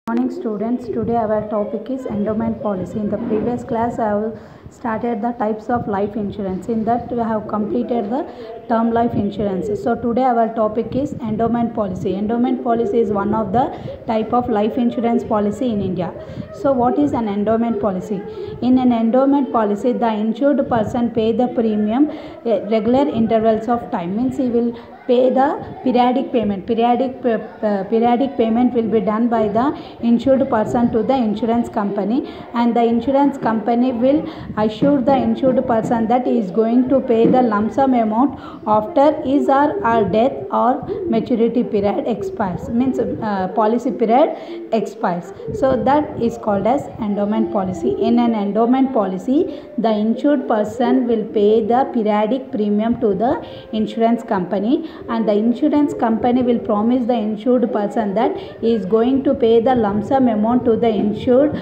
Morning students, today our topic is endowment policy. In the previous class I have started the types of life insurance. In that we have completed the term life insurance. So today our topic is endowment policy. Endowment policy is one of the type of life insurance policy in India. So what is an endowment policy? In an endowment policy, the insured person pay the premium regular intervals of time. Means he will pay the periodic payment. Periodic payment will be done by the insured person to the insurance company, and the insurance company will assure the insured person that he is going to pay the lump sum amount after his or her death or maturity period expires. Means policy period expires. So that is called as endowment policy. In an endowment policy, the insured person will pay the periodic premium to the insurance company, and the insurance company will promise the insured person that he is going to pay the lump sum amount to the insured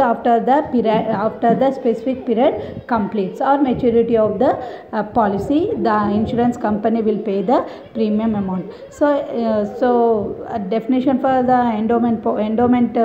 after the specific period completes or maturity of the policy. The insurance company will pay the premium amount. So a definition for the endowment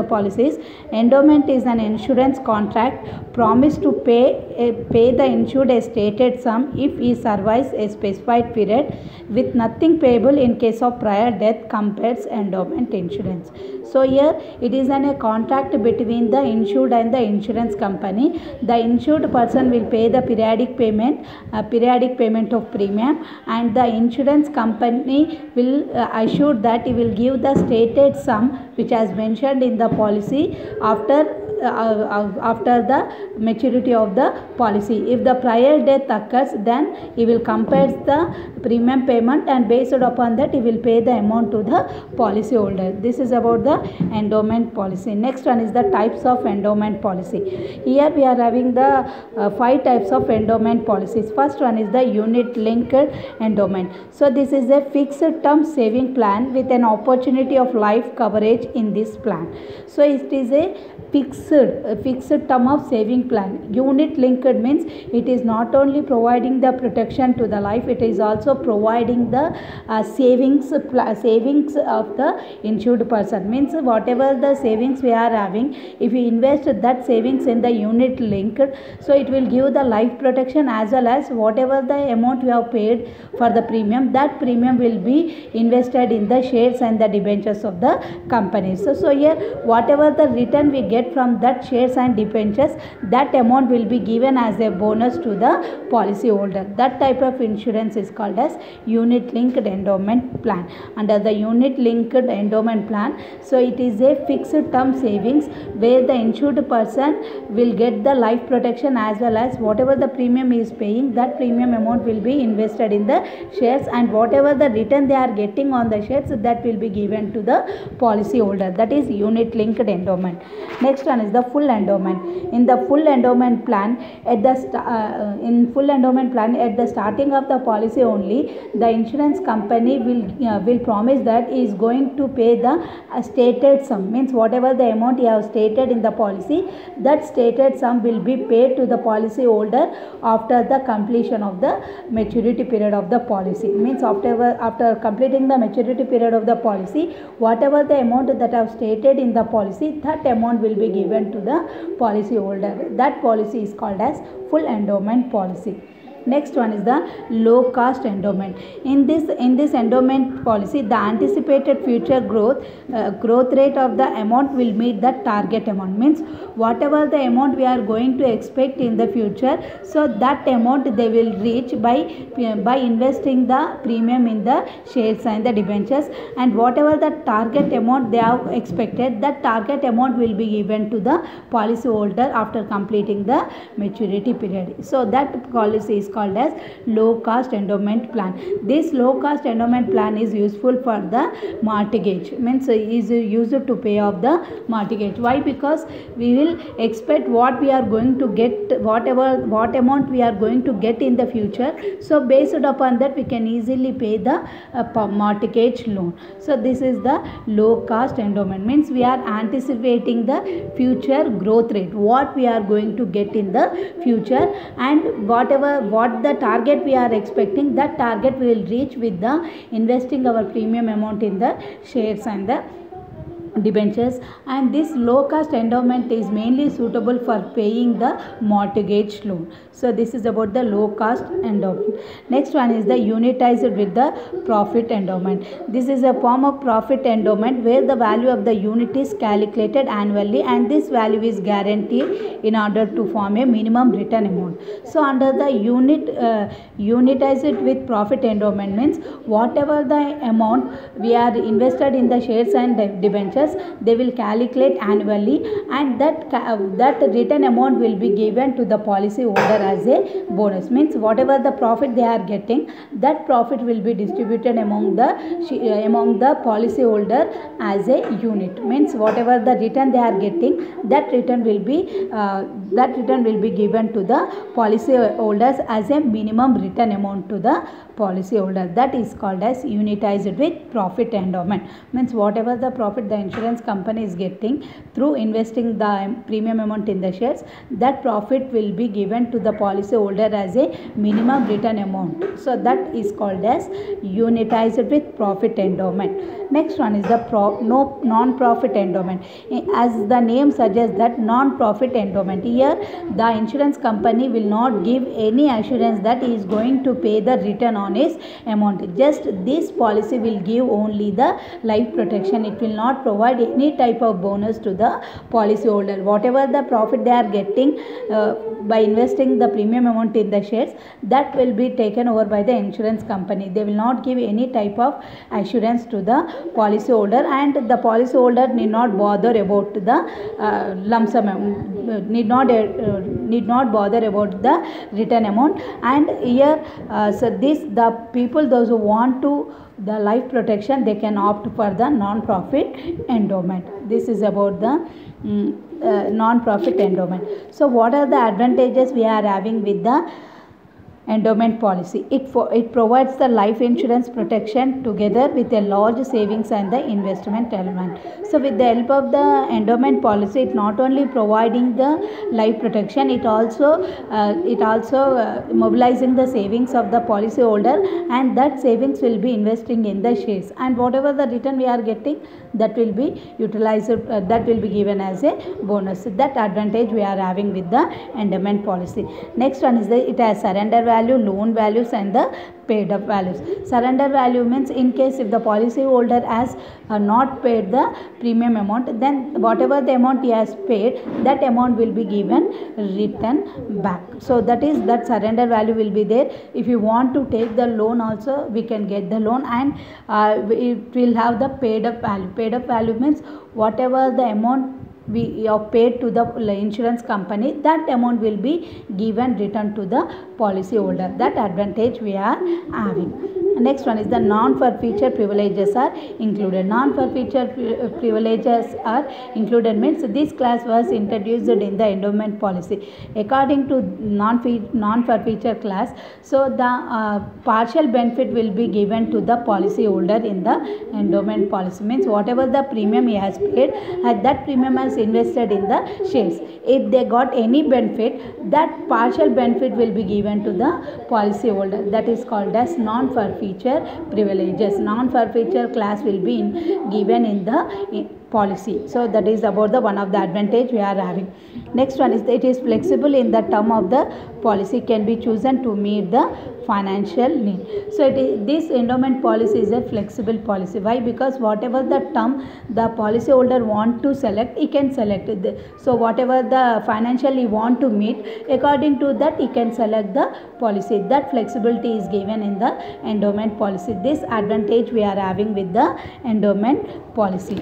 policies: endowment is an insurance contract promised to pay the insured a stated sum if he survives a specified period, with nothing payable in case of prior death, compares endowment insurance. So here it is a contract between the insured and the insurance company. The insured person will pay the periodic payment of premium, and the insurance company will assure that he will give the stated sum which has mentioned in the policy after the maturity of the policy. If the prior death occurs, then he will compare the premium payment, and based upon that he will pay the amount to the policy holder. This is about the endowment policy. Next one is the types of endowment policy. Here we are having the 5 types of endowment policies. First one is the unit linked endowment. So this is a fixed term saving plan with an opportunity of life coverage in this plan. So it is a fixed term of saving plan. Unit linked means it is not only providing the protection to the life, it is also providing the savings of the insured person. Means whatever the savings we are having, if we invest that savings in the unit linked, so it will give the life protection as well as whatever the amount we have paid for the premium, that premium will be invested in the shares and the debentures of the companies. So here whatever the return we get from that shares and debentures, that amount will be given as a bonus to the policy holder. That type of insurance is called as unit linked endowment plan. Under the unit linked endowment plan, so it is a fixed term savings where the insured person will get the life protection as well as whatever the premium he is paying, that premium amount will be invested in the shares, and whatever the return they are getting on the shares, that will be given to the policy holder. That is unit linked endowment. Next one is the full endowment. In the full endowment plan, at the starting of the policy only, the insurance company will promise that he is going to pay the stated sum. Means whatever the amount he has stated in the policy, that stated sum will be paid to the policy holder after the completion of the maturity period of the policy. Means after completing the maturity period of the policy, whatever the amount that I have stated in the policy, that amount will be given to the policy holder. That policy is called as full endowment policy. Next one is the low cost endowment. In this endowment policy, the anticipated future growth rate of the amount will meet the target amount. Means whatever the amount we are going to expect in the future, so that amount they will reach by investing the premium in the shares and the debentures, and whatever the target amount they have expected, that target amount will be given to the policy holder after completing the maturity period. So that policy is called as low cost endowment plan. This low cost endowment plan is useful for the mortgage. Means is used to pay off the mortgage. Why? Because we will expect what we are going to get, what amount we are going to get in the future. So based upon that we can easily pay the mortgage loan. So this is the low cost endowment. Means we are anticipating the future growth rate, what we are going to get in the future, and what what the target we are expecting, that target we will reach with the investing our premium amount in the shares and the debentures. And this low cost endowment is mainly suitable for paying the mortgage loan. So this is about the low cost endowment. Next one is the unitized with the profit endowment. This is a form of profit endowment where the value of the unit is calculated annually and this value is guaranteed in order to form a minimum return amount. So under the unitized with profit endowment means whatever the amount we are invested in the shares and debentures, they will calculate annually, and that return amount will be given to the policy holder as a bonus. Means whatever the profit they are getting, that profit will be distributed among the policy holder as a unit. Means whatever the return they are getting, that return will be given to the policy holders as a minimum return amount to the policy holder. That is called as unitized with profit endowment. Means whatever the profit the insurance company is getting through investing the premium amount in the shares, that profit will be given to the policy holder as a minimum return amount. So that is called as unitized with profit endowment. Next one is the non-profit endowment. As the name suggests, that non-profit endowment, here the insurance company will not give any assurance that he is going to pay the return on his amount. Just this policy will give only the life protection. It will not provide any type of bonus to the policy holder. Whatever the profit they are getting by investing the premium amount in the shares, that will be taken over by the insurance company. They will not give any type of assurance to the policy holder, and the policy holder need not bother about the lump sum, need not bother about the return amount. And here the people, those who want to the life protection, they can opt for the non-profit endowment. This is about the non-profit endowment. So what are the advantages we are having with the endowment policy? It provides the life insurance protection together with a large savings and the investment element. So with the help of the endowment policy, it not only providing the life protection, it also mobilizing the savings of the policy holder, and that savings will be investing in the shares, and whatever the return we are getting, that will be utilized, that will be given as a bonus. That advantage we are having with the endowment policy. Next one is it has surrender value, loan values, and the paid up values. Surrender value means in case if the policy holder has not paid the premium amount, then whatever the amount he has paid, that amount will be given return back. So that surrender value will be there. If you want to take the loan also, we can get the loan, and it will have the paid up value. Paid up value means whatever the amount we have paid to the insurance company, that amount will be given return to the policy holder. That advantage we are having. Next one is the non-forfeiture privileges are included. Non-forfeiture privileges are included means this class was introduced in the endowment policy. According to non-forfeiture class, so the partial benefit will be given to the policy holder in the endowment policy. Means whatever the premium he has paid, that premium has invested in the shares. If they got any benefit, that partial benefit will be given to the policy holder. That is called as non-forfeiture privileges. Non-forfeiture class will be given in the policy. So that is about the one of the advantage we are having. Next one is that it is flexible in the term of the policy, can be chosen to meet the financial need. So this endowment policy is a flexible policy. Why? Because whatever the term the policy holder want to select, he can select it. So whatever the financially want to meet, according to that he can select the policy. That flexibility is given in the endowment policy. This advantage we are having with the endowment policy.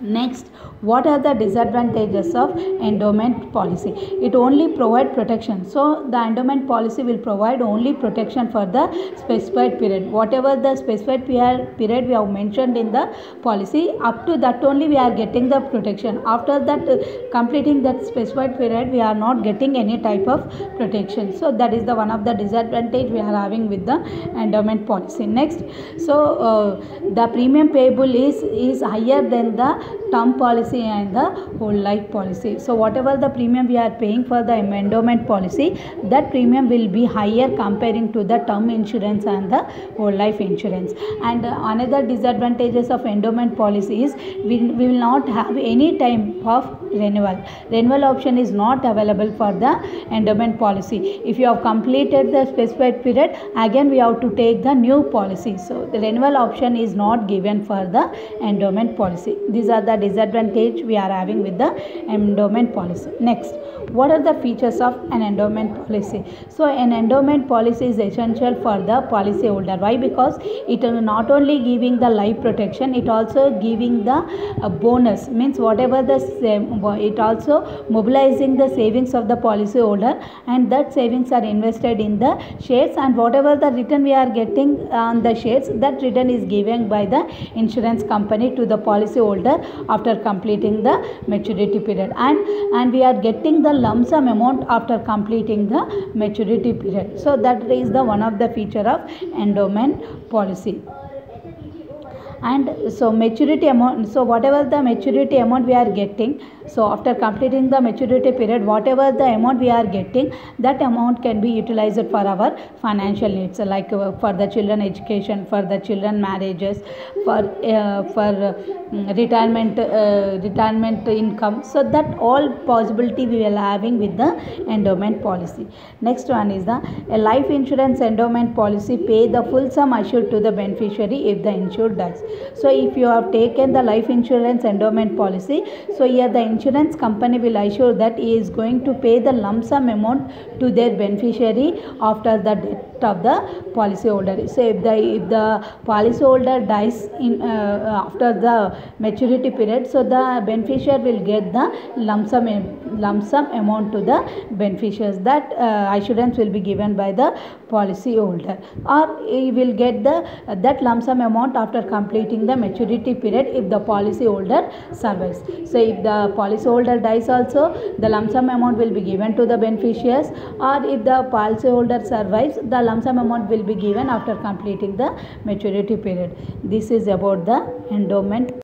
Next, what are the disadvantages of endowment policy? It only provide protection. So the endowment policy will provide only protection for the specified period. Whatever the specified period we have mentioned in the policy, up to that only we are getting the protection. After that, completing that specified period, we are not getting any type of protection. So that is the one of the disadvantage we are having with the endowment policy. Next, so the premium payable is higher than the term policy policy and the whole life policy. So whatever the premium we are paying for the endowment policy, that premium will be higher comparing to the term insurance and the whole life insurance. And another disadvantages of endowment policy is we will not have any time of renewal. Renewal option is not available for the endowment policy. If you have completed the specified period, again we have to take the new policy. So the renewal option is not given for the endowment policy. These are the disadvantage we are having with the endowment policy. Next, what are the features of an endowment policy? So an endowment policy is essential for the policy holder. Why? Because it is not only giving the life protection, it also giving the bonus, means whatever the it also mobilizing the savings of the policy holder, and that savings are invested in the shares, and whatever the return we are getting on the shares, that return is given by the insurance company to the policy holder after completing the maturity period, and we are getting the lump sum amount after completing the maturity period. So that is the one of the feature of endowment policy. And so maturity amount, so whatever the maturity amount we are getting, so after completing the maturity period, whatever the amount we are getting, that amount can be utilized for our financial needs, like for the children education, for the children marriages, for retirement income. So that all possibility we are having with the endowment policy. Next one is a life insurance endowment policy pay the full sum assured to the beneficiary if the insured dies. So if you have taken the life insurance endowment policy, so here the insurance company will assure that he is going to pay the lump sum amount to their beneficiary after the death of the policy holder. So if the policy holder dies in after the maturity period, so the beneficiary will get the lump sum amount to the beneficiaries. That assurance will be given by the policy holder, or he will get that lump sum amount after completing the maturity period if the policy holder survives. So if the policy holder dies also, the lump sum amount will be given to the beneficiaries, or if the policy holder survives, the lump sum amount will be given after completing the maturity period. This is about the endowment